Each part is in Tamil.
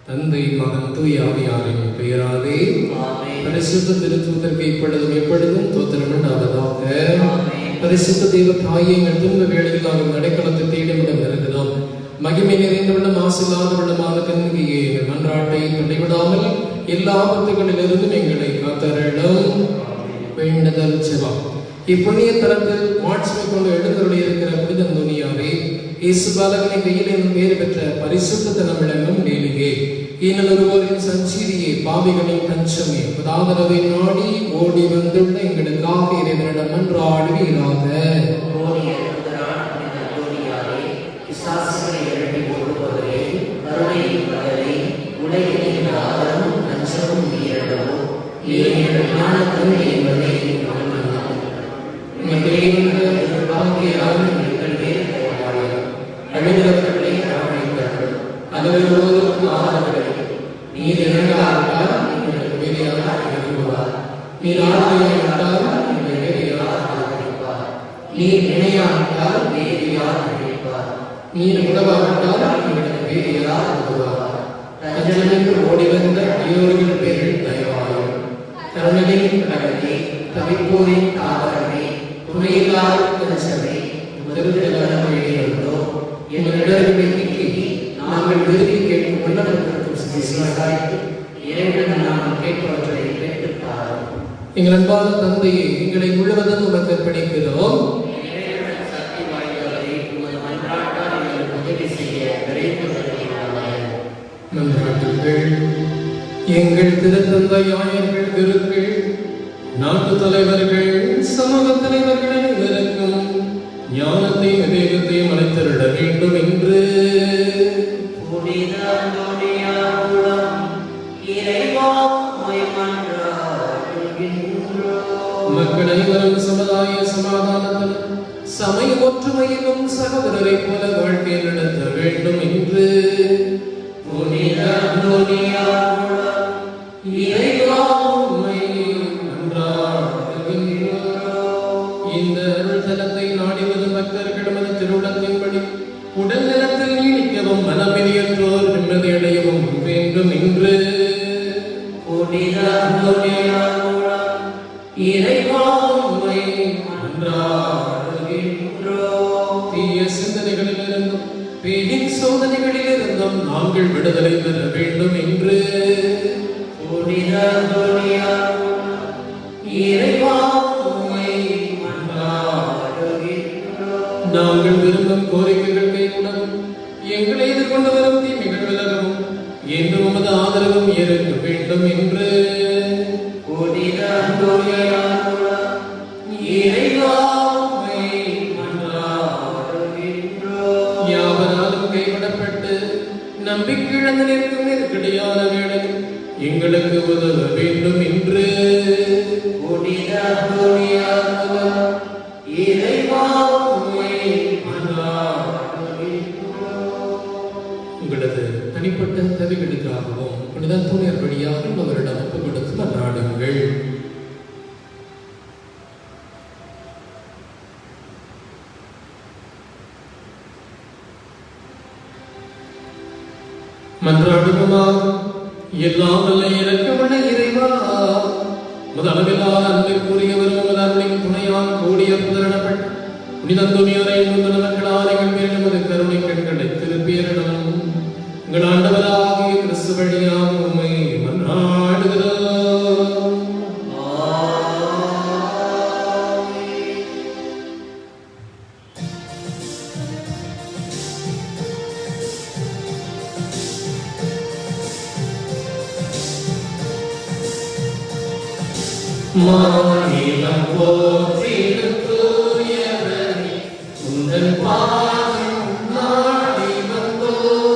தந்தை மகன் தூய ஆவியாரின் பெயராலே பரிசுத்த திருத்தூதருக்கு இப்பொழுதும் எப்பொழுதும் தோத்திரம் உண்டாவதாக. பரிசுத்த தெய்வ தாயை எங்கள் துன்ப வேளையில் நாங்கள் நடைக்களத்தை தேடிவிடம் இருக்கிறோம். மகிமை நிறைந்தவளும் ஆசில்லாதவளுமான கண்ணிகையே எங்கள் மன்றாட்டை தடைவிடாமல் எல்லா ஆபத்துகளிலிருந்தும் எங்களை காத்தருளும். வேண்டுதல் செவம். இப்புண்ணிய தலத்தில் மாட்சிமை கொண்டு எழுந்தருளி இருக்கிற புனித துணியாரே, இயேசு பாலகனின் கையிலிருந்து பேறு பெற்ற பரிசுத்த தனமிடமும் நேலிகே ஈனலொருவரின் சஞ்சீரியே, பாவிகளின் தஞ்சமே, ஆதரவை நாடி ஓடி வந்துள்ள எங்களுக்காக இறைவனிடம் மன்றாடுவீராக. ஓடி வந்த அயோர்கள் பேரில் தயவாயும் கருணையின் கடலே, தவிப்போரின் தாவரமே, துணையில்லாத தஞ்சமே, எங்கள் இடர்களை நீக்கி நாங்கள் விரும்பி கேட்கும் இறைவன் நாங்கள் கேட்பவற்றை கேட்டுத்தாரும். எங்கள் அன்பான தந்தையை எங்களை முழுவதும் உமக்கு அர்ப்பணிக்கிறோம். எங்கள் திருத்தந்தை ஆயர்கள், குருக்கள், நாட்டு தலைவர்கள், சமூக தலைவர்கள் அனைவருக்கும் ஞானத்தையும் விவேகத்தையும் அளித்தருள வேண்டும் என்று மக்கள் அனைவரும் சமுதாய சமாதானத்திலும் சமய ஒற்றுமையிலும் சகோதரரை போல வாழ்க்கை நடத்த வேண்டும் என்று இந்த தலத்தை நாடி வரும் பக்தர்கள் திருவுளத்தின்படி உடல் நலத்தில் நீடிக்கவும் மனமிதியற்றோர் நிம்மதி அடையவும் வேண்டும் என்று தீய சிந்தனைகளிலிருந்தும் பேயின் சோதனைகளிலிருந்தும் நாங்கள் விடுதலை பெற வேண்டும் என்று நாங்கள் விரும்பும் கோரிக்கைகள் கைகூடவும் எங்களை எதிர்கொண்டு வரும் தீமைகள் விலகவும் என்று உமது ஆதரவும் ஏற்க வேண்டும் என்று யாவராலும் கைவிடப்பட்டு நம்பிக்கையிழந்து நிற்கும் நெருக்கடியான வேளையில் எங்களுக்கு உதவ வேண்டும் என்று உங்களது தனிப்பட்ட தேவைகளுக்காகவும் புனித தூயர் வழியாக அவரிடம் ஒப்புக் கொடுத்து மன்றாடுங்கள். மன்றாடுவோமாக. எல்லாம் வல்ல இரக்கமுள்ள இறைவா, முதலவில்லாத அன்பிற்குரியவரும் முதலின் துணையால் கூடிய புதரிடப்பட்ட புனித துணியாரை மக்களால் எங்கள் மேல் நமது கருணை கண்களை திருப்பியரிடம் எங்கள் ஆண்டவராகிய கிறிஸ்து வழியாக உம்மை மன்றாடுகிறோம். மாநிலம் போற்றிடும் தூயவனே, உந்தன் பாதம் நாடி வந்தோம்.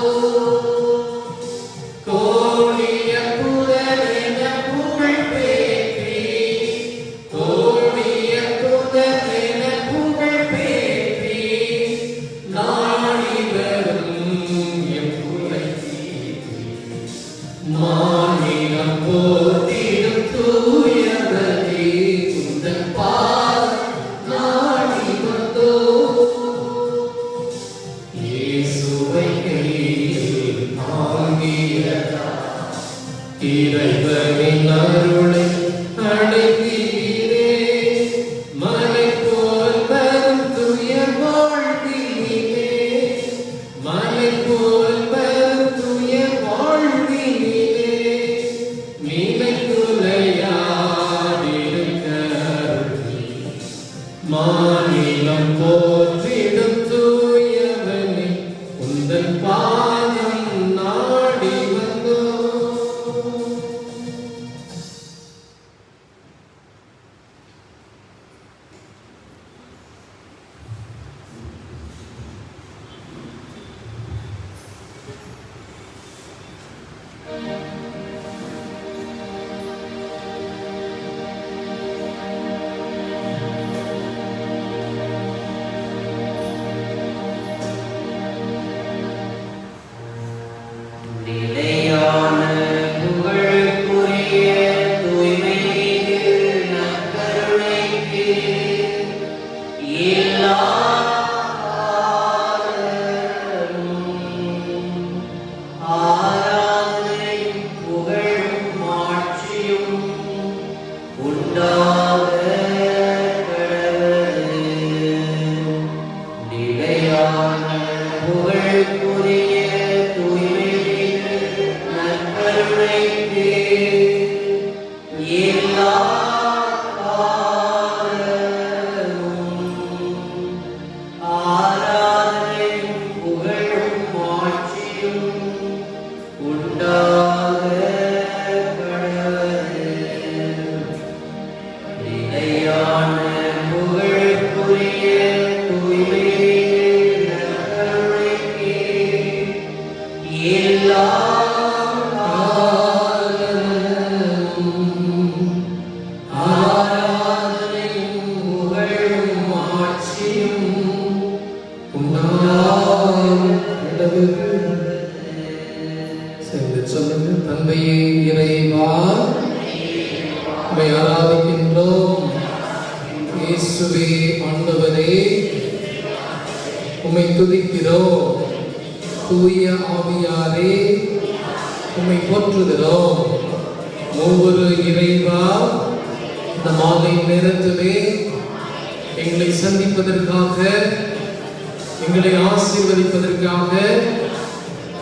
மாநிலம் போற்றிடும் தூயவனே, உந்தன் பாதம் நாடி வந்தோம். நிலையான புகழுக்குரிய தூய்மைக்கு நற்கருணைக்கு எல்லா ஆராதனையும் புகழும் மாட்சியும் உண்டாக கடவுளே. நிலையான புகழுக்குரிய தூய்மைக்கு நற்கருணைக்கு எல்லா ஆராதனையும் புகழும் மாட்சியும் உண்டாக கடவுளே. நிலையான புகழுக்குரிய தூய்மைக்கு நற்கருணைக்கு எல்லா ஆராதனையும் புகழும் மாட்சியும் சேர்ந்து சொல்லுங்க. தந்தையே இறைவா, உம்மை ஆராதிக்கின்றோம். இயேசுவே ஆண்டவரே, உம்மை துதிக்கிறோம். தூய ஆவியாரே, உம்மை போற்றுகிறோம். ஒவ்வொரு இறைவா, இந்த மாலை நேரத்திலே எங்களை சந்திப்பதற்காக, எங்களை ஆசீர்வதிப்பதற்காக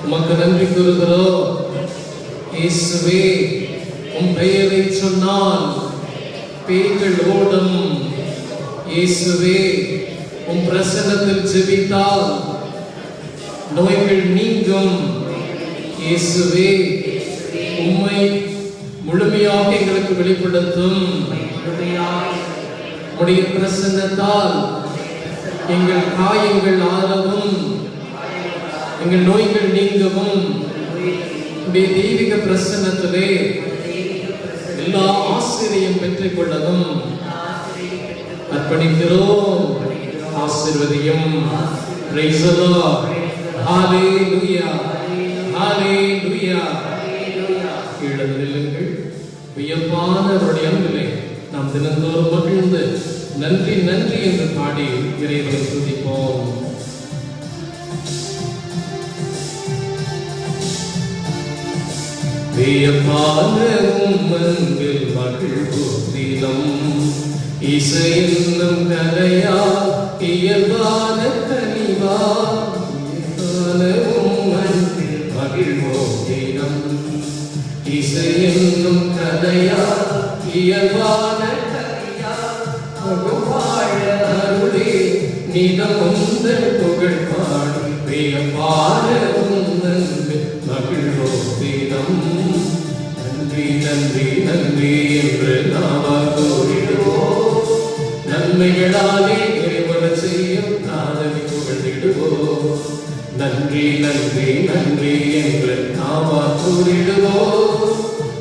உமக்கு நன்றி கூறுகிறோம். இயேசுவே, உம் பெயரை சொன்னால் பேய்கள் ஓடும். இயேசுவே, உம் பிரசன்னத்தில் ஜெபித்தால் நோய்கள் நீங்கும். இயேசுவே, உம்மை முழுமையாக எங்களுக்கு வெளிப்படுத்தும். உம்முடைய பிரசன்னத்தால் எங்கள் காயங்கள் ஆறவும், எங்கள் நோய்கள் நீங்கவும், உம்முடைய தெய்வீக பிரசன்னத்திலே எல்லா ஆசிரியம் பெற்றுக் கொள்ளவும் அர்ப்பணிக்கிறோம். ஆசீர்வதியும். Praise the Lord. Hallelujah. Hallelujah. எழுந்து நில்லுங்கள். வியப்பான அவருடைய அன்பிலே நாம் தினந்தோறும் மகிழ்ந்து நன்றி நன்றி என்று பாடி இறைவனை துதிப்போம். வியப்பான உம்மன்பில் மகிழ்வுதினம் இசை என்னும் கலையா இயல்பான கனிவா உம்மன்பில் மகிழ்வோதினம் இசை என்னும் கலையா இயல்பான கனியா வாழ அருளே நிதம் உந்தன் புகழ் பாடும் வியப்பான உம்மன்பில் மகிழ்வோதினம் நன்றி நன்றி நன்றி என்று நாவால் கூறிடுவோம். நன்மைகளாலே இறைவன செய்யும் நாதனை புகழ்ந்திடுவோம். நன்றி நன்றி நன்றி என்று நாவால் கூறிடுவோம்.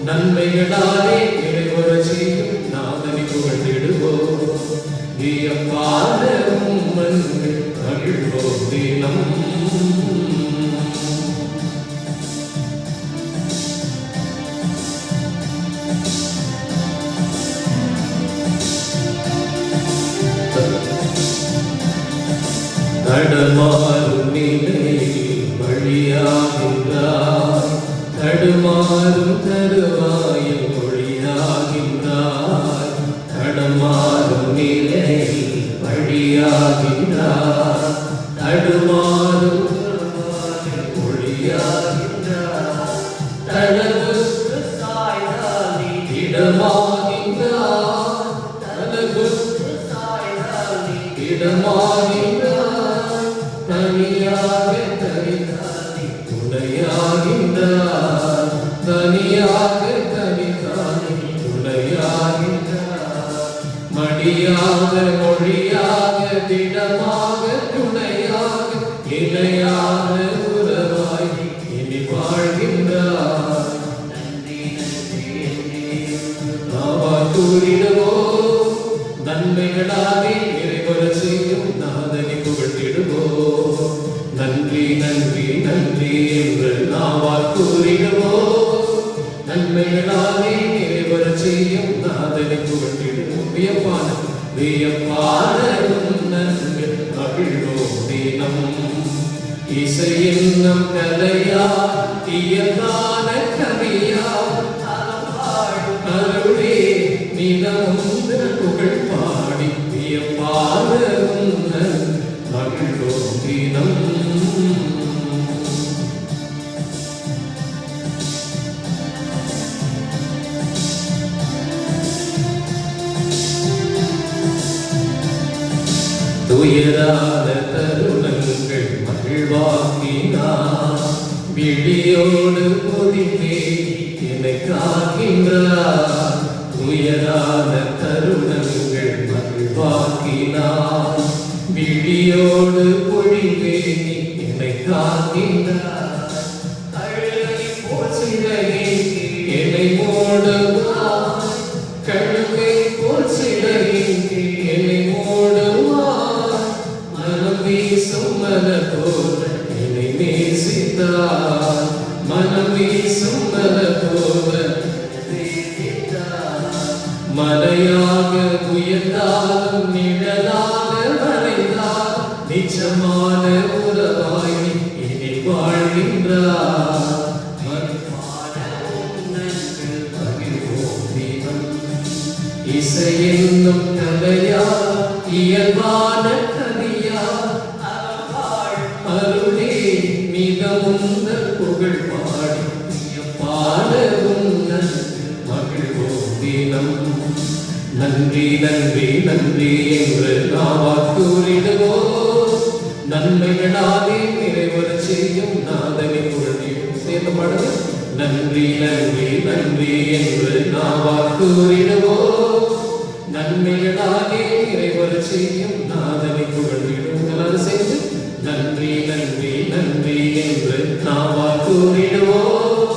நன்மைகளாலே இறைவன செய்யும் நாதனை புகழ்ந்திடுவோம். வியப்பான உம்மன்பில் மகிழ்வோதினம் தடமாறும் நிலையில் வழியாகின்றார், தடுமாறும் தருவாயில் மொழியாகின்றார். தடமாறும் நிலையில் வழியாகின்றார், தடுமாறும் தருவாயில் மொழியாகின்றார். தளவுற்று சாய்ந்தால் இடமாகின்றார், தளவுற்று சாய்ந்தால் திடமாகின்றார், தனியாக தனித்தானே துணையாகின்றார், தனியாக தனித்தானே துணையாகின்றார். மடியாக மொழியாக திடமாக துணையாக இணையாக உறவாய் இனி வாழ்கின்றார். நாவால் கூறிடுவோம் நன்மைகளாலே நிறைவர செய்யும் நாதனை புகழ்த்திடுவோம். நன்றி நன்றி நன்றி என்று நாவால் கூறிடுவோம் நன்மைகளாலே நிறைவர செய்யும் நாதனை புகழ்த்திடுவோம். வியப்பான வியப்பான நன்மை மகிழ்வோம் தினம் இசை என்னும் கலையா இயற்கான கவியா அருளே நிலமுந்த புகழ் பாடி வியப்பான மகிழ்வோம் தினம். துயரான தருணங்கள் மகிழ்வாக்கினார், விழியோடு பொதிந்தே என்னை காக்கின்றார். துயரான தருணங்கள் மகிழ்வாக்கினார், விழியோடு பொழிந்தே என்னை காக்கின்றார். அழகை போல் சிறகே என்னை மூடுவார், கழுகை போல் சிறகே என்னை மூடுவார். மனம் வீசும் மலத்தோட என்னை நேசித்தார், மனம் வீசும் மலத்தோட மலையாக உயர்ந்தாலும் நிழலாக மறைந்தால் நிச்சயமான உறவாய் இனி வாழ்கின்றார். இசை என்னும் கலையா இயல்பான கவியா அருளே மிகமுந்த புகழ் பாடி பாடவும் மகிழ்வோம் தினம். நன்றி நன்றி நன்றி என்று நாவால் கூறிடுவோம் நன்மைகளாலே நிறைவர செய்யும் நாதனை புகழ்ந்திடும். சேர்ந்த பாடல். நன்றி நன்றி நன்றி என்று நாவால் கூறிடுவோம் நன்மைகளாலே நிறைவர செய்யும் நாதனை புகழ்ந்திடும். எல்லாரும் சேர்ந்து நன்றி நன்றி நன்றி என்று நாவால் கூறிடுவோம்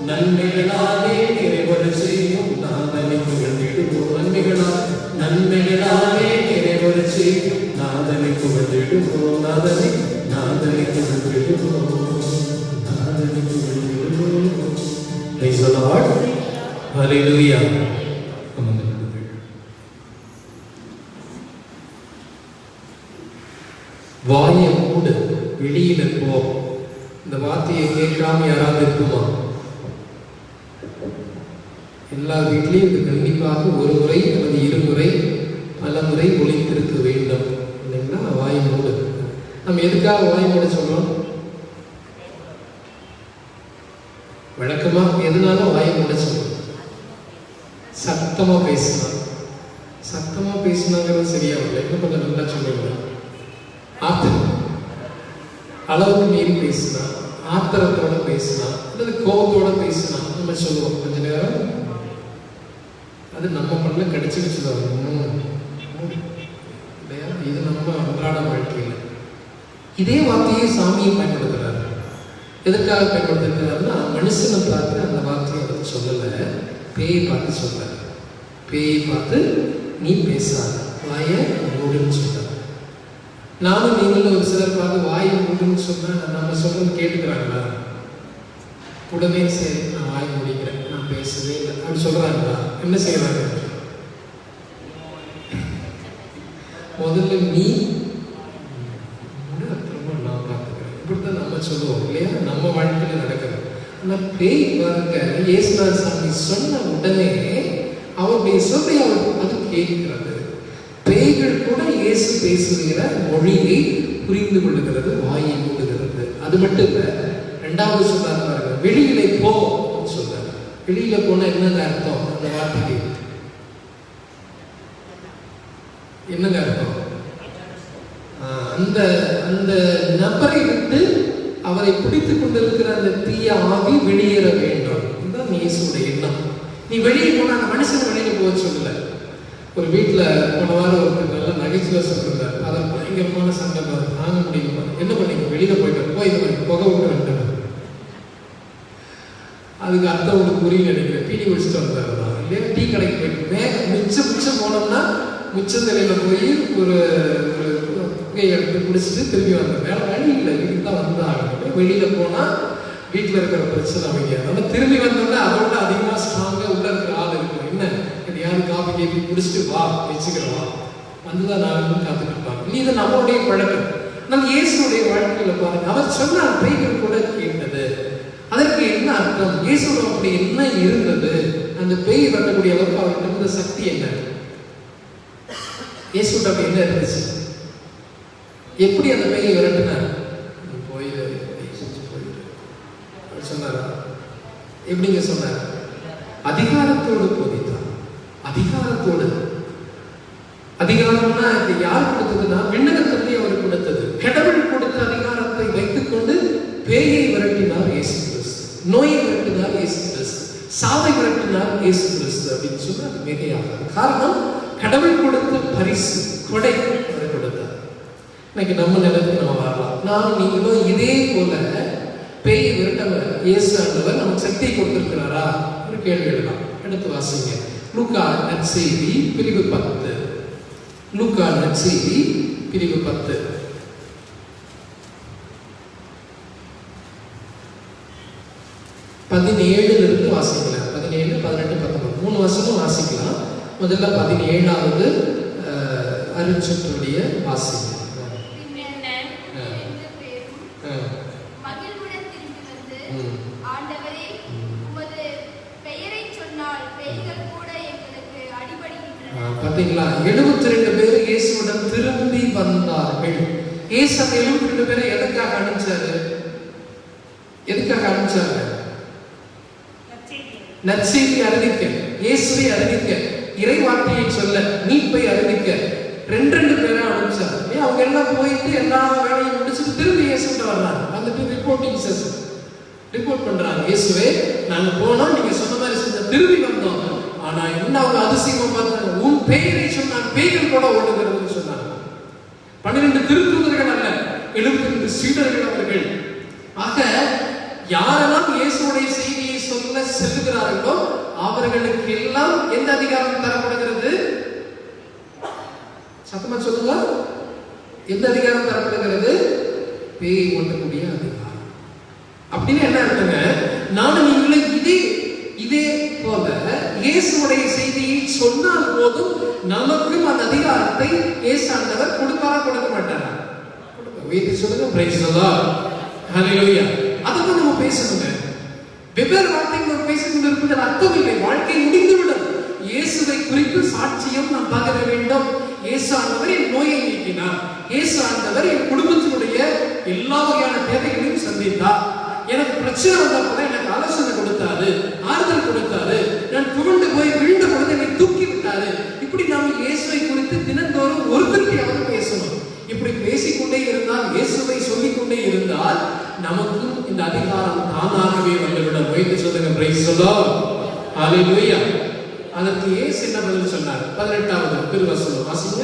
நன்மைகளாலே நிறைவர செய்யும் நாதனை புகழ்ந்திடுவோம். நன்மைகளாலே நிறைவர செய்யும் நாதனை புகழ்ந்திடுவோம். நாதனை நாதனை புகழ்ந்திடுவோம், நாதனை புகழ்ந்திடுவோம். Praise the Lord. Hallelujah. வாயை மூடு, வெளியில போ. இந்த வார்த்தையை கேட்காம யாராவது இருக்குமா? எல்லா வீட்லையும் இது கண்டிப்பாக ஒரு முறை அல்லது இருமுறை பல முறை ஒலித்திருக்க வேண்டும். இல்லைங்களா? வாய் மூடு. நம்ம எதுக்காக வாய் மூட சொல்றோம்? வழக்கமா எதனால வாய் மூட சொல்றோம்? சத்தமா பேசலாம். சத்தமா பேசினாங்கிறது சரியா இல்லை. இன்னும் கொஞ்சம் நல்லா சொல்லுங்க. அளவுக்கு மீறி பேசினா, ஆத்திரத்தோட பேசினா, அல்லது கோபத்தோட பேசினா நம்ம சொல்லுவோம் கொஞ்ச நேரம் அது நம்ம பண்ணல கடிச்சுக்கிச்சுதான் இல்லையா? இது நம்ம அன்றாட வாழ்க்கையில் இதே வார்த்தையை சாமியை பயன்படுத்துறாரு. எதற்காக பயன்படுத்துகிறாருன்னா, மனுஷனை பார்த்து அந்த வார்த்தையை அவர் சொல்லலை, பேயை பார்த்து சொல்றாரு. பேயை பார்த்து நீ பேசாத, வாய மூடுன்னு சொல்றாரு. நானும் நீங்களும் ஒரு சிலர் பார்த்து வாய் மூடுன்னு சொன்னா நம்ம சொல்றது கேட்டுக்கிறாங்களா? உடனே சரி நான் வாய் மூடிக்கிறேன், நான் பேசவே இல்லை அப்படி சொல்றாங்களா? என்ன செய்யறாங்க? முதல்ல நீ நான் பார்த்துக்கிறேன், இப்படித்தான் நம்ம சொல்லுவோம் இல்லையா? நம்ம வாழ்க்கையில நடக்கிறது. ஆனால் பேய் பாருங்க, இயேசுநாதர் சாமி சொன்ன உடனே அவருடைய சொல்லை அவர் அது கேட்கிறது. பேய்கள் கூட இயேசு பேசுகிற மொழியை புரிந்து கொள்ளுகிறது, வாயை மூடுகிறது. அது மட்டும் இல்ல, ரெண்டாவது சொல்றாரு பாருங்க, வெளியில போ சொல்றாரு. வெளியில போனா என்னங்க அர்த்தம்? அந்த வார்த்தைக்கு என்னங்க அர்த்தம்? அந்த அந்த நபரை விட்டு அவரை பிடித்துக் கொண்டிருக்கிற அந்த தீய ஆவி வெளியேற வேண்டும். இதுதான் இயேசுடைய எண்ணம். நீ வெளியே போனா அந்த மனுஷன் வெளியில போக சொல்லல. ஒரு வீட்டுல போன வாரம் ஒருத்தர் நல்ல நகைச்சுவை சொல்றாரு. அதை பயங்கரமான சண்டை தாங்க முடியுமா, என்ன பண்ணீங்க, வெளியில போயிட்டு போய் இது மாதிரி புகை விட்டு வந்துட்டாங்க. அதுக்கு அர்த்தம் உங்களுக்கு புரியல நினைக்கிறேன். டீ குடிச்சிட்டு வந்தாரு இல்லையா, டீ கடைக்கு போயிட்டு மிச்சம் போனோம்னா மிச்சத்திலையில போய் ஒரு புகையை எடுத்து குடிச்சிட்டு திரும்பி வந்தேன். வேற வழி இல்லை, வீட்டுக்கு தான் வந்தாங்க. வெளியில போனா வீட்டுல இருக்கிற பிரச்சனை அமைக்காது. நம்ம திரும்பி வந்தோம்னா அதோட அதிகமா ஸ்ட்ராங்கா உள்ள இருக்கிற ஆள் இருக்கும். என்ன யாரு காப்பி கேப்பி குடிச்சிட்டு வா வச்சுக்கிறவா வந்துதான் நான் காத்துட்டு இருப்பாங்க. இது நம்மளுடைய பழக்கம். நம்ம இயேசுடைய வாழ்க்கையில பாருங்க, அவர் சொன்னார் பேய்கள் கூட கேட்டது. அதற்கு என்ன அர்த்தம்? இயேசுவோட அப்படி என்ன இருந்தது? அந்த பேய் வரக்கூடிய அளவுக்கு அவருக்கு இருந்த சக்தி என்ன? இயேசுவோட அப்படி என்ன இருந்துச்சு? எப்படி அந்த பேயை விரட்டினார்? போயிரு சொன்னாரா? எப்படிங்க சொன்னார்? அதிகாரத்தோடு போதித்தார். அதிகாரத்தோடு. அதிகாரம்னா யார் கொடுத்ததுன்னா விண்ணகத்தை அவர் கொடுத்தது. கடவுள் கொடுத்த அதிகாரத்தை வைத்துக் கொண்டு பேயை விரட்டினார் இயேசு கிறிஸ்து, நோயை விரட்டினார் இயேசு கிறிஸ்து, சாவை விரட்டினார் இயேசு கிறிஸ்து அப்படின்னு சொன்னா அது மிகையாக. காரணம், கடவுள் கொடுத்த பரிசு, கொடை அவர் கொடுத்தார். இன்னைக்கு நம்ம நிலத்துக்கு நம்ம வரலாம். நான் நீங்களும் இதே போல பேயை விரட்டவர் இயேசு ஆண்டவர் நமக்கு சக்தியை கொடுத்திருக்கிறாரா ஒரு கேள்வி எழுதலாம். எடுத்து வாசிங்க. லூக்கா நற்செய்தி பிரிவு 10. லூக்கா நற்செய்தி பிரிவு 10. 17 வாசிக்கலாம். 17, 18, 19 3 வருஷமும் வாசிக்கலாம். முதல்ல 17வது அருட்சத்துடைய வாசிங்க. பார்த்தீங்களா, 72 பேர் இயேசுவிடம் திரும்பி வந்தார்கள். இயேசு அந்த 72 பேரை எதுக்காக அனுப்பிச்சாரு? எதுக்காக அனுப்பிச்சாரு? நற்செய்தி அறிவிக்க, இயேசுவை அறிவிக்க, இறை வார்த்தையை சொல்ல, மீட்பை அறிவிக்க 2 பேரை அனுப்பிச்சாரு. அவங்க எல்லாம் போயிட்டு எல்லா வேலையும் முடிச்சுட்டு திரும்பி இயேசுகிட்ட வர்றாங்க. வந்துட்டு ரிப்போர்ட்டிங் செஷன் ரிப்போர்ட் பண்றாங்க. இயேசுவே, நாங்க போனோம், நீங்க சொன்ன மாதிரி செஞ்ச, திரும்பி வந்தோம். ஆனா என்ன அவங்க அதிசயமா பார்த்தாங்க, உன் பெயரை சொன்னான், பேய்கள் கூட ஓடுகிறது சொன்னாங்க. 12 திருத்தூதர்கள் அல்ல, 72 சீடர்கள் அவர்கள். ஆக யாரெல்லாம் இயேசுடைய செய்தியை சொல்ல செல்லுகிறார்களோ அவர்களுக்கு எல்லாம் எந்த அதிகாரம் தரப்படுகிறது? சத்தமா சொல்லுங்க. எந்த அதிகாரம் தரப்படுகிறது? பேய் ஓட்டக்கூடிய அதிகாரம். அப்படின்னு என்ன இருக்குங்க, நானும் நீங்களே இதே போல இயேசுடைய செய்தியை சொன்னால் போதும் நமக்கும் அந்த அதிகாரத்தை இயேசு ஆண்டவர் கொடுப்பாரா, கொடுக்க மாட்டாரா? வீட்டு சொல்லுங்க. பிரைஸ் தி லார்ட், ஹalleluya. அதுக்கு நம்ம பேசணுங்க. வெவ்வேறு வார்த்தைகள் பேசிக்கொண்டு இருப்பதில் அர்த்தம் இல்லை. வாழ்க்கை முடிந்துவிடும். இயேசுவை குறித்து சாட்சியம் நாம் பகிர வேண்டும். இயேசு ஆண்டவர் என் நோயை நீக்கினார். இயேசு ஆண்டவர் என் குடும்பத்தினுடைய எல்லா வகையான தேவைகளையும் சந்தித்தார். எனக்கு பிரச்சனை வந்தப்ப எனக்கு ஆலோசனை கொடுத்தாரு, ஆறுதல் கொடுத்தாரு. நான் புகழ்ந்து போய் விழுந்த பொழுது என்னை தூக்கி விட்டாரு. இப்படி நாம் இயேசுவை குறித்து தினந்தோறும் ஒருத்தருக்கையாவது பேசணும். இப்படி பேசிக்கொண்டே இருந்தால், இயேசுவை சொல்லிக்கொண்டே இருந்தால் நமக்கும் இந்த அதிகாரம் தானாகவே வந்துவிடும். வைத்து சொல்லுங்க. பிரைஸ் தி லார்ட், ஹalleluya. அதற்கு இயேசு என்ன பதில் சொன்னார்? 18வது திருவசனம் வாசிங்க.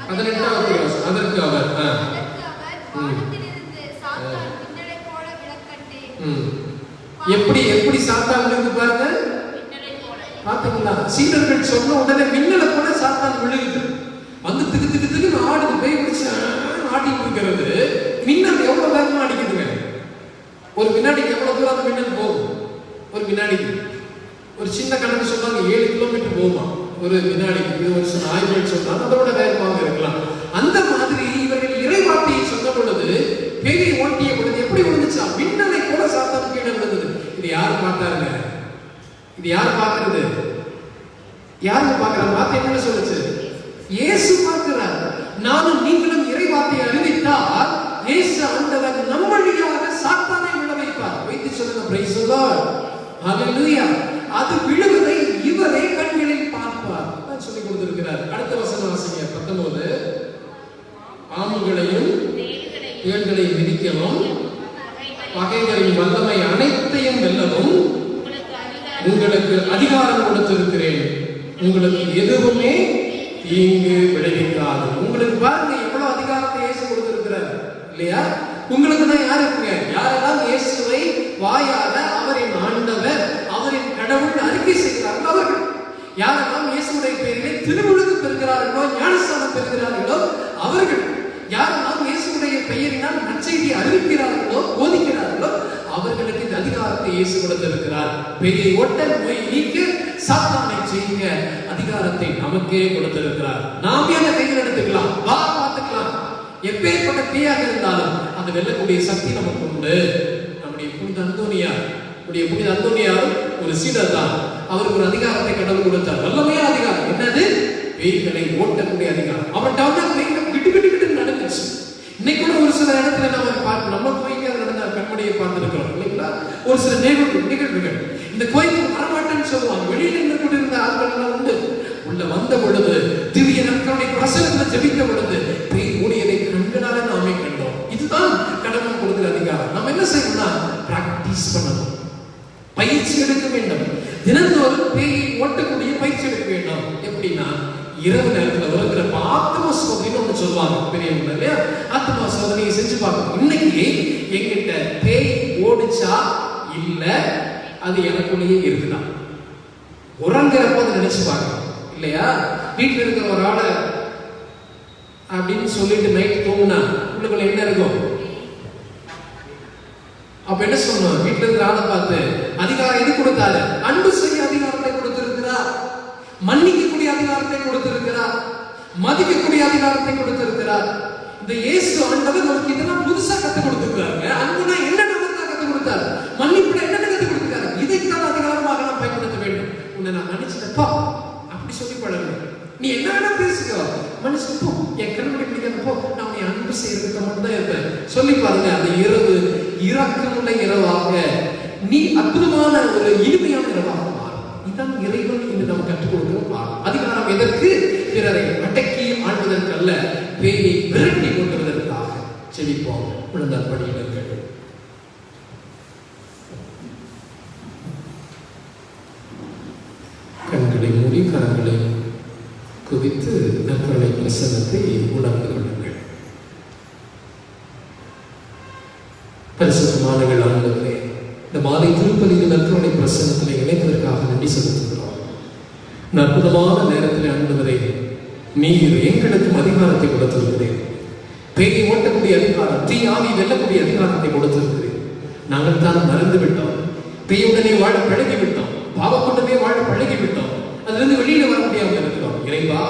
18வது திருவசனம். அதற்கு அவர் எப்படி சாத்தான் விழுந்து பாருங்க. பாத்தீங்களா? சீடர்கள் சொன்ன உடனே மின்னலை போல சாத்தான் விழுகுது. வந்து திக்கு திக்கு திக்கு ஆடுது. பேய் பிடிச்சு ஆடிட்டு இருக்கிறது. மின்னல் எவ்வளவு வேகமா அடிக்குதுங்க. ஒரு வினாடிக்கு எவ்வளவு தூரம் அந்த மின்னல் போகும்? ஒரு வினாடிக்கு ஒரு சின்ன கணக்கு சொன்னாங்க 7 கிலோமீட்டர் போகுமா ஒரு வினாடிக்கு. இது ஒரு சில ஆய்வுகள் சொன்னாங்க அதோட வேகமாக இருக்கலாம். அந்த மாதிரி இவர்கள் இறைவார்த்தையை சொன்ன பொழுது, பேயை ஓட்டிய பொழுது எப்படி விழுந்துச்சா? மின்னலை போல சாத்தான் கீழே விழுந்தது. இது யாரு பார்த்தாருங்க? இது யாரு பார்க்கிறது? யாருக்கு பார்க்கிற வார்த்தை என்ன சொல்லுச்சு? இயேசு பார்க்கிறார். நானும் நீங்களும் இறைவார்த்தையை அறிவித்தால் இயேசு ஆண்டவர் நம் வழியாக சாத்தானை விழ வைப்பார். வைத்து சொல்லுங்க. பிரைஸ் தி லார்ட், ஹalleluya. அது விழுவதை இவரே கண்களில் பார்ப்பார். நான் சொல்லி கொடுத்திருக்கிறார். அடுத்த வசனம் வாசிங்க. 19. கட்டுகளை மிதிக்கவும் பகைகளின் வல்லமை அனைத்தையும் வெல்லவும் உங்களுக்கு அதிகாரம் கொடுத்திருக்கிறேன். உங்களுக்கு எதுவுமே தீங்கு விளைவிக்காது. உங்களுக்கு பாருங்க எவ்வளவு அதிகாரத்தை இயேசு கொடுத்திருக்கிறார் இல்லையா? உங்களுக்கு தான் யார் இருக்குங்க? யாரெல்லாம் இயேசுவை வாயால அவரின் ஆண்டவர் அவரின் கடவுள் அறிக்கை செய்கிறார்கள் அவர்கள். யாரெல்லாம் இயேசுடைய பெயரிலே திருமுழுக்கு பெறுகிறார்களோ ஞானஸ்நானம் பெறுகிறார்களோ அவர்கள். யாரெல்லாம் இயேசுடைய பெயரினால் நற்செய்தியை அறிவிக்கிறார்களோ போதிக்கிறார்களோ அவர்களுக்கு இந்த அதிகாரத்தை இயேசு கொடுத்திருக்கிறார். பேயை ஓட்ட, நோயை நீக்க, சாத்தானை செய்ய அதிகாரத்தை நமக்கே கொடுத்திருக்கிறார். நாமே அந்த கையில் எடுத்துக்கலாம், வா பார்த்துக்கலாம். எப்பேற்பட்ட பேயாக இருந்தாலும் அந்த வெல்லக்கூடிய சக்தி நமக்கு உண்டு. நம்முடைய புனித அந்தோனியார் ஒரு சீடர் தான். அவருக்கு ஒரு அதிகாரத்தை கடவுள் கொடுத்தார், வல்லமையான அதிகாரம். என்னது? பேய்களை ஓட்டக்கூடிய அதிகாரம். அவன் கிட்டு கிட்டு கிட்டு நடந்துச்சு. இன்னைக்கு கூட ஒரு சில இடத்துல நம்ம கோயிலுக்கு நடந்த கண்மணியை பார்த்திருக்கிறோம் இல்லைங்களா? ஒரு சில நிகழ்வுகள் இந்த கோயிலுக்கு வரமாட்டேன்னு சொல்லுவாங்க. வெளியில இருந்து கொண்டிருந்த ஆட்கள் எல்லாம் உண்டு. உள்ள வந்த பொழுது திவ்ய நற்கருணை பிரசன்னத்துல ஜெபித்த பொழுது பேய் ஓடியதை கண்களால நாமே கண்டோம். இதுதான் கடவுள் கொடுக்கிற அதிகாரம். நம்ம என்ன செய்யணும்னா பிராக்டிஸ் பண்ணணும், பயிற்சி எடுக்க வேண்டும். தினந்தோறும் பேயை ஓட்டக்கூடிய பயிற்சி எடுக்க வேண்டும். எப்படின்னா இரவு நேரத்துல வருகிற ஆத்ம சோதனை ஒன்று சொல்லுவாங்க பெரியவங்க இல்லையா? ஆத்ம சோதனையை செஞ்சு பார்க்கணும். இன்னைக்கு எங்கிட்ட பேய் ஓடிச்சா இல்ல அது எனக்குள்ளேயே இருக்குதான் உறங்குறப்போ அதை நினைச்சு பார்க்கணும் இல்லையா? வீட்டுல இருக்கிற ஒரு ஆளை அப்படின்னு சொல்லிட்டு நைட் தூங்குனா உள்ளுக்குள்ள என்ன இருக்கும்? அப்ப என்ன சொல்லணும்? வீட்டுல இருக்கிற ஆளை பார்த்து அதிகாரம் எது கொடுத்தாரு? அன்பு செய்ய அதிகாரத்தை கொடுத்திருக்கிறார், மன்னிக்கக்கூடிய அதிகாரத்தை கொடுத்திருக்கிறார், மதிக்கக்கூடிய அதிகாரத்தை கொடுத்திருக்கிறார். இந்த இயேசு ஆண்டவர் நமக்கு இதெல்லாம் புதுசா கற்றுக் கொடுத்திருக்கிறாங்க. அன்புனா என்ன நமக்கு கற்றுக் கொடுத்தாரு, மன்னிப்புனா என்ன கற்றுக் கொடுத்திருக்காரு. இதைத்தான் அதிகாரமாக நாம் பயன்படுத்த வேண்டும். உன்னை நான் மன்னிச்சிட்டப்பா அப்படி சொல்லி பழகணும். நீ என்ன வேணா பேசுக, மனுஷப்போ என் கண்ணுடைய பிடிக்காதப்போ நான் உன்னை அன்பு செய்யறதுக்கு மட்டும் தான் இருப்பேன் சொல்லி பாருங்க. அந்த இரவு இரக்கமுள்ள இரவாக, நீ அற்புதமான ஒரு இனிமையான இரவாக மாறும். இதுதான் இறைவன் இன்று நம்ம கற்றுக் கொடுக்கிற பாடம். அதிகாரம் எதற்கு? பிறரை அடக்கி ஆள்வதற்கு அல்ல, பேயை விரட்டி கொண்டுவதற்காக. செவிப்போம், உணர்ந்தால் படியிடங்கள். கண்களை மூடி கரங்களை குவித்து நற்கருணை பிரசன்னத்தை உணர்ந்து கொள்ளுங்கள். பரிசுத்தமானவர்கள் ஆண்டவரே, இந்த மாலை திருப்பலியில் நற்கருணை பிரசன்னத்தில் இணைப்பதற்காக நன்றி செலுத்துகிறோம். அற்புதமான நேரத்தில் ஆண்டவரே, நீர் எங்களுக்கும் அதிகாரத்தை கொடுத்திருக்கிறேன். பேயை ஓட்டக்கூடிய அதிகாரம், தீ ஆவி வெல்லக்கூடிய அதிகாரத்தை கொடுத்திருக்கிறேன். நாங்கள் தான் மறந்து விட்டோம், பேயுடனே வாழ பழகிவிட்டோம், பாவக்கொண்டனே வாழ பழகிவிட்டோம். அதிலிருந்து வெளியில வர முடியாமல் இருக்கிறோம். இறைவா,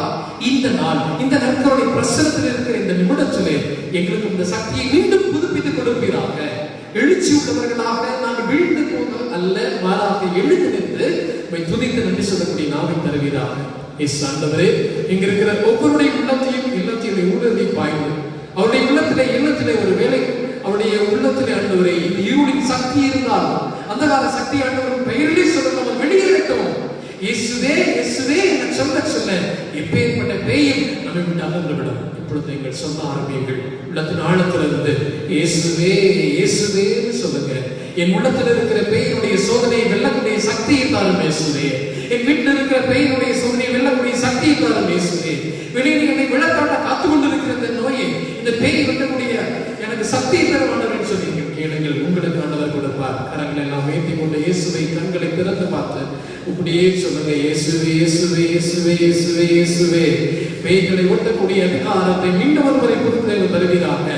இந்த நாள் இந்த நற்கருணை பிரசன்னத்தில் இருக்கிற இந்த நிமிடத்திலே எங்களுக்கு இந்த சக்தியை மீண்டும் புதுப்பித்துக் கொடுப்பீராக. எழுச்சி உள்ளவர்களாக நாங்கள் வீழ்ந்து போக அல்ல, மாறாக எழுந்து நின்று துதித்து நன்றி சொல்லக்கூடிய நாவை தருவீராக. எஸ் ஆண்டவரே, இங்க இருக்கிற ஒவ்வொருடைய உள்ளத்தையும் இல்லத்தையும் ஊடுருவி பாய்ந்து அவருடைய உள்ளத்திலே இல்லத்திலே ஒரு வேலை அவருடைய உள்ளத்திலே ஆண்டவரே இந்த இருளின் சக்தி இருந்தால் அந்த கால சக்தி ஆண்டவரின் பெயரிலே சொல்ல நம்ம வெளியேறட்டும். இயேசுவே இயேசுவே என சொல்ல எப்பேற்பட்ட பேயும் நம்மை விட்டு அகன்று விடும். இப்பொழுது எங்கள் சொந்த ஆரம்பியங்கள் உள்ளத்தின் ஆழத்திலிருந்து இயேசுவே இயேசுவேன்னு சொல்லுங்க. என் உள்ளத்தில் இருக்கிற பேயினுடைய சோதனையை வெல்லக்கூடிய சக்தியை தாரும் இயேசுவே. என் வீட்டில் இருக்கிற பேயினுடைய சோதனையை வெல்லக்கூடிய சக்தியை தாரும் இயேசுவே. வெளியே என்னை விளக்காட்ட காத்து கொண்டிருக்கிற இந்த நோயை, இந்த பேயை வெல்லக்கூடிய எனக்கு சக்தியை தரும் ஆண்டவர்னு சொன்னீங்க. கேளுங்கள், உங்களுக்கு ஆண்டவர் கொடுப்பார். கரங்களை எல்லாம் ஏற்றி கொண்டு இயேசுவை கண்களை திறந்து பார்த்து இப்படியே சொல்லுங்க, இயேசுவே இயேசுவே இயேசுவே இயேசுவே இயேசுவே. பேய்களை ஓட்டக்கூடிய அதிகாரத்தை மீண்டும் ஒருவரை கொடுத்து தருவீராக.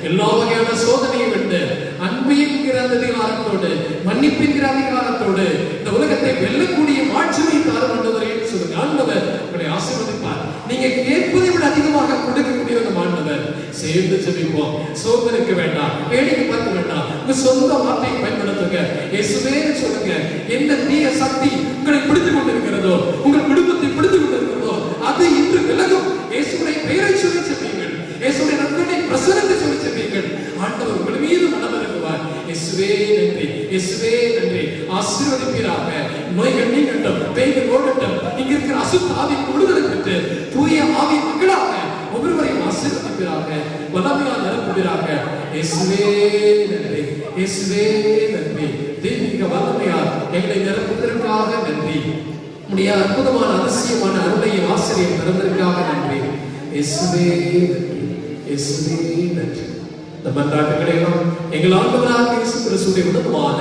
எல்லா வகையான சோதனையை விட்டு அன்பைங்கிற அதிகாரத்தோடு மன்னிப்புங்கிற அதிகாரத்தோடு இந்த உலகத்தை வெல்லக்கூடிய மாட்சிமை தாரும் ஆண்டவரே சொல்லுங்க. ஆண்டவர் உங்களை ஆசீர்வதிப்பார். நீங்க கேட்பதை விட அதிகமாக கொடுக்கக்கூடிய ஒரு ஆண்டவர். சேர்ந்து ஜெபிப்போம். சோதனைக்க வேண்டாம், வேடிக்கை பார்க்க வேண்டாம், உங்க சொந்த வார்த்தையை பயன்படுத்துங்க. இயேசுவே சொல்லுங்க. எந்த தீய சக்தி உங்களை பிடித்துக் கொண்டிருக்கிறதோ, உங்கள் குடும்பத்தை பிடித்துக் கொண்டிருக்கிறதோ அது இன்று விலகும். இயேசுடைய பெயரை சொல்லி செல்வீர்கள், இயேசுடைய நற்கருணை பிரசன்னத்தை சொல்லி செல்வீர்கள். ஆண்டவர் உங்கள் மீது மனம் இருக்குவார். இயேசுவே நன்றி, இயேசுவே நன்றி. ஆசீர்வதிப்பீராக. நோய்கள் நீங்கட்டும், பேய்கள் ஓடட்டும். இங்க இருக்கிற அசுத்த ஆவி விடுதலை பெற்று தூய ஆவி மக்களாக ஒவ்வொருவரையும் ஆசீர்வதிப்பீராக. வல்லமையால் நிரப்புவீராக. இயேசுவே நன்றி, இயேசுவே நன்றி. தெய்வீக வல்லமையால் எங்களை நிரப்புவதற்காக நன்றி. உடைய அற்புதமான அதிசயமான அருளையும் ஆசிரியம் தருவதற்காக நன்றி. இயேசுவே நன்றி, இயேசுவே நன்றி. இந்த மன்றாட்டுகளை எல்லாம் எங்கள் ஆண்டவராக இயேசு கிறிஸ்துவின் உன்னதமான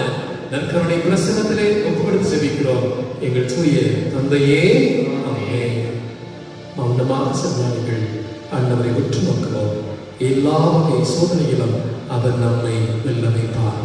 நற்கருணை பிரசன்னத்திலே ஒப்புக்கொடுத்து செபிக்கிறோம். எங்கள் தூய தந்தையே, ஆமென். மௌனமாக சென்றார்கள். ஆண்டவரை உற்று நோக்குவோம். எல்லா வகை சோதனையிலும் அவர் நம்மை வெல்ல வைப்பார்.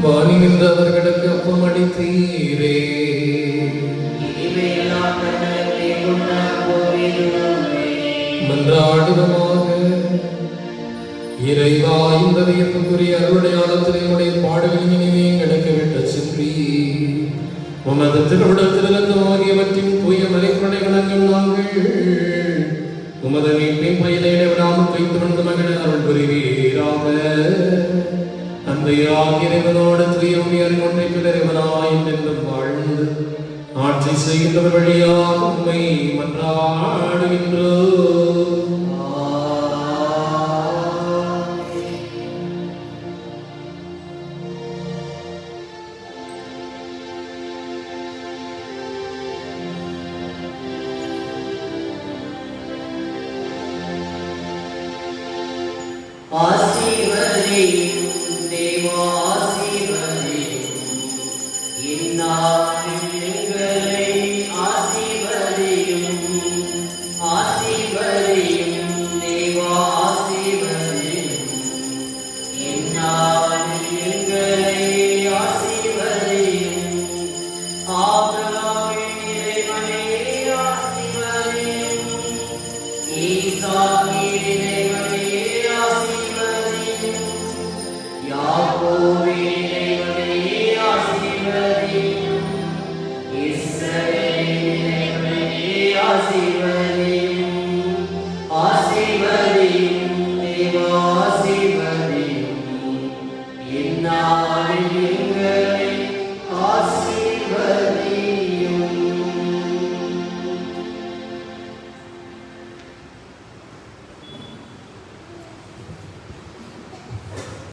வானி நின்றவர்களுக்கு அப்பம் அளித்தீரே. மன்றாடுவமாக. இறைவா, இந்த வியப்புக்குரிய அருளையாளத்திலே உடைய பாடுகளின் இனிமே எங்களுக்கு விட்டு சென்றி உமது திருவுடல் திருரத்தம் ஆகியவற்றின் தூய மறைப்படை வணங்கும் நாங்கள் உமது மீட்பின் பயிலை விடாமல் வைத்து வந்து மகிழ அருள் புரிவீராக. தந்தையாகிய இறைவனோடு தூயமையார் ஒன்றை பிறவனாய் என்றும் வாழ்ந்து ஆட்சி செய்கின்றவர் வழியாக உம்மை மன்றாடுகின்றோம். ஆசீர்வதியும் தேவா